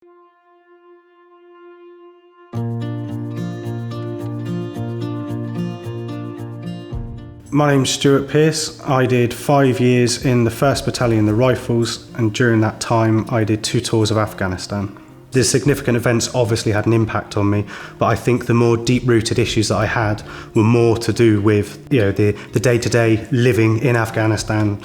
My name's Stuart Pearce. I did 5 years in the 1st Battalion, the Rifles, and during that time I did 2 tours of Afghanistan. The significant events obviously had an impact on me, but I think the more deep-rooted issues that I had were more to do with, the day-to-day living in Afghanistan,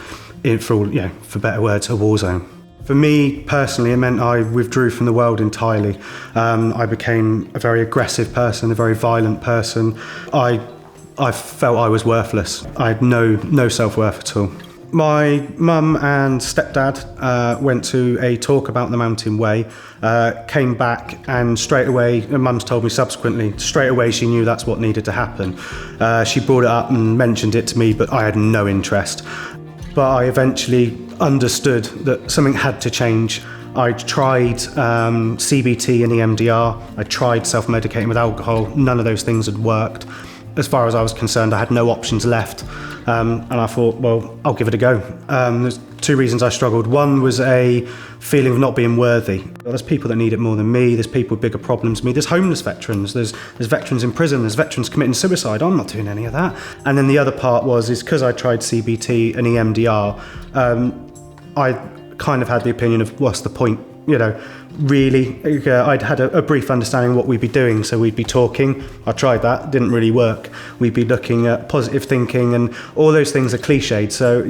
for better words, a war zone. For me personally, it meant I withdrew from the world entirely. I became a very aggressive person, a very violent person. I felt I was worthless. I had no self-worth at all. My mum and stepdad went to a talk about the Mountain Way, came back, and straight away, and mum's told me subsequently, straight away she knew that's what needed to happen. She brought it up and mentioned it to me, but I had no interest. But I eventually understood that something had to change. I tried CBT and EMDR, I tried self-medicating with alcohol, none of those things had worked. As far as I was concerned, I had no options left, and I thought, well, I'll give it a go. There's 2 reasons I struggled. One was a feeling of not being worthy. There's people that need it more than me, there's people with bigger problems than me, there's homeless veterans, there's veterans in prison, there's veterans committing suicide. I'm not doing any of that. And then the other part is because I tried CBT and EMDR, I kind of had the opinion of what's the point, really. I'd had a brief understanding of what we'd be doing, so we'd be talking. I tried that, didn't really work. We'd be looking at positive thinking, and all those things are cliched. So,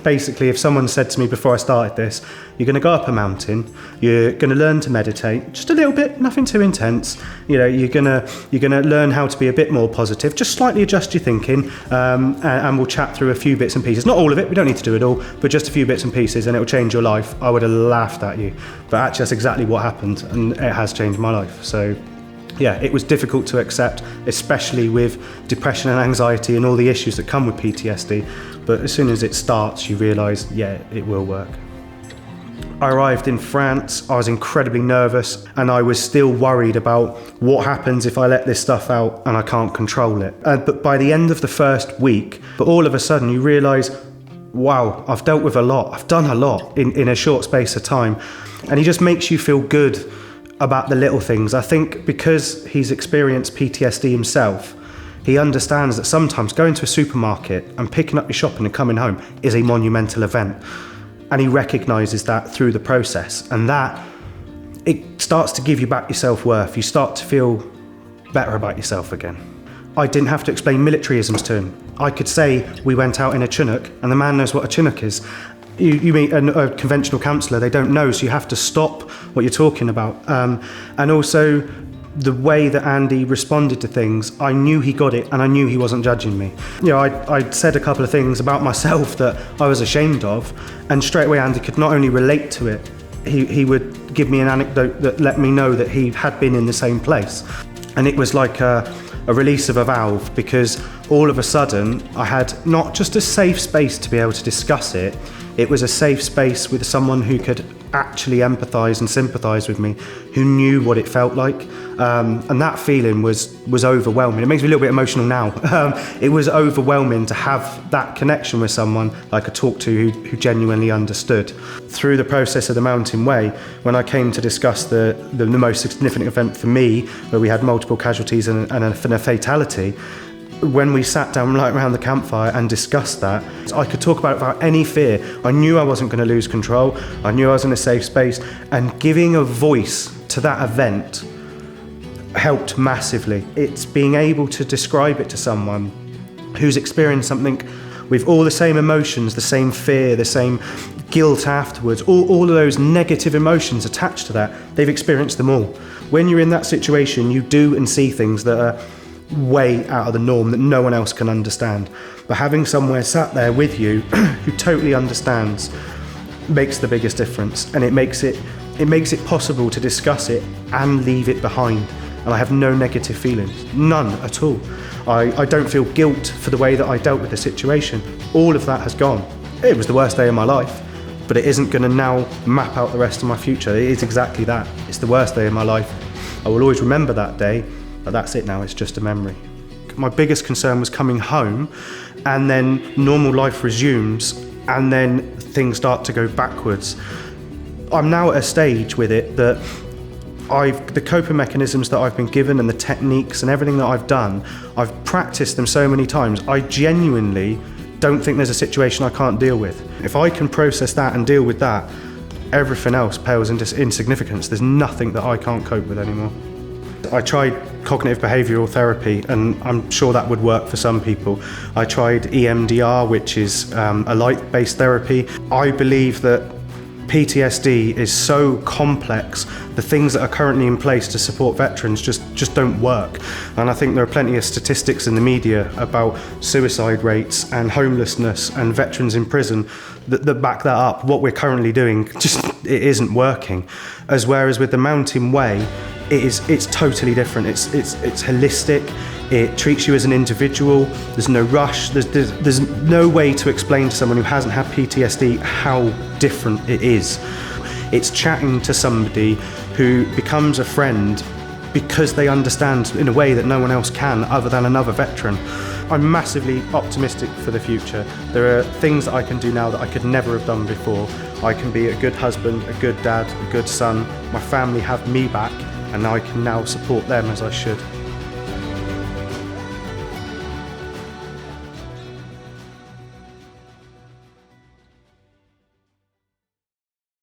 basically if someone said to me before I started this, you're going to go up a mountain, you're going to learn to meditate, just a little bit, nothing too intense. You're going to learn how to be a bit more positive, just slightly adjust your thinking, and we'll chat through a few bits and pieces. Not all of it, we don't need to do it all, but just a few bits and pieces, and it'll change your life. I would have laughed at you, but actually that's exactly what happened, and it has changed my life. So yeah, it was difficult to accept, especially with depression and anxiety and all the issues that come with PTSD, but as soon as it starts you realise, yeah, it will work. I arrived in France, I was incredibly nervous, and I was still worried about what happens if I let this stuff out and I can't control it. But by the end of the first week, all of a sudden you realise, wow, I've dealt with a lot, I've done a lot in a short space of time, and he just makes you feel good about the little things. I think because he's experienced PTSD himself, he understands that sometimes going to a supermarket and picking up your shopping and coming home is a monumental event. And he recognises that through the process, and that it starts to give you back your self-worth. You start to feel better about yourself again. I didn't have to explain militaryisms to him. I could say we went out in a Chinook, and the man knows what a Chinook is. You meet a conventional counsellor, they don't know, so you have to stop what you're talking about. And also, the way that Andy responded to things, I knew he got it, and I knew he wasn't judging me. I'd said a couple of things about myself that I was ashamed of, and straight away Andy could not only relate to it, he would give me an anecdote that let me know that he had been in the same place. And it was like a release of a valve, because all of a sudden I had not just a safe space to be able to discuss it, it was a safe space with someone who could actually empathise and sympathise with me, who knew what it felt like, and that feeling was overwhelming. It makes me a little bit emotional now. It was overwhelming to have that connection with someone I could talk to who genuinely understood. Through the process of the Mountain Way, when I came to discuss the most significant event for me, where we had multiple casualties and a fatality, when we sat down right around the campfire and discussed that, I could talk about it without any fear. I knew I wasn't going to lose control. I knew I was in a safe space, and giving a voice to that event helped massively. It's being able to describe it to someone who's experienced something with all the same emotions, the same fear, the same guilt afterwards, all of those negative emotions attached to that. They've experienced them all. When you're in that situation, you do and see things that are way out of the norm that no one else can understand. But having someone sat there with you who totally understands makes the biggest difference, and it makes it possible to discuss it and leave it behind. And I have no negative feelings, none at all. I don't feel guilt for the way that I dealt with the situation. All of that has gone. It was the worst day of my life, but it isn't going to now map out the rest of my future. It is exactly that. It's the worst day of my life. I will always remember that day, but that's it now, it's just a memory. My biggest concern was coming home, and then normal life resumes, and then things start to go backwards. I'm now at a stage with it that The coping mechanisms that I've been given and the techniques and everything that I've done, I've practiced them so many times. I genuinely don't think there's a situation I can't deal with. If I can process that and deal with that, everything else pales into insignificance. There's nothing that I can't cope with anymore. I tried cognitive behavioural therapy, and I'm sure that would work for some people. I tried EMDR, which is a light-based therapy. I believe that PTSD is so complex, the things that are currently in place to support veterans just don't work. And I think there are plenty of statistics in the media about suicide rates and homelessness and veterans in prison that back that up. What we're currently doing, it isn't working. Whereas with the Mountain Way, it's totally different. It's holistic. It treats you as an individual. There's no rush. There's no way to explain to someone who hasn't had PTSD how different it is. It's chatting to somebody who becomes a friend because they understand in a way that no one else can other than another veteran. I'm massively optimistic for the future. There are things that I can do now that I could never have done before. I can be a good husband, a good dad, a good son. My family have me back, and I can now support them as I should.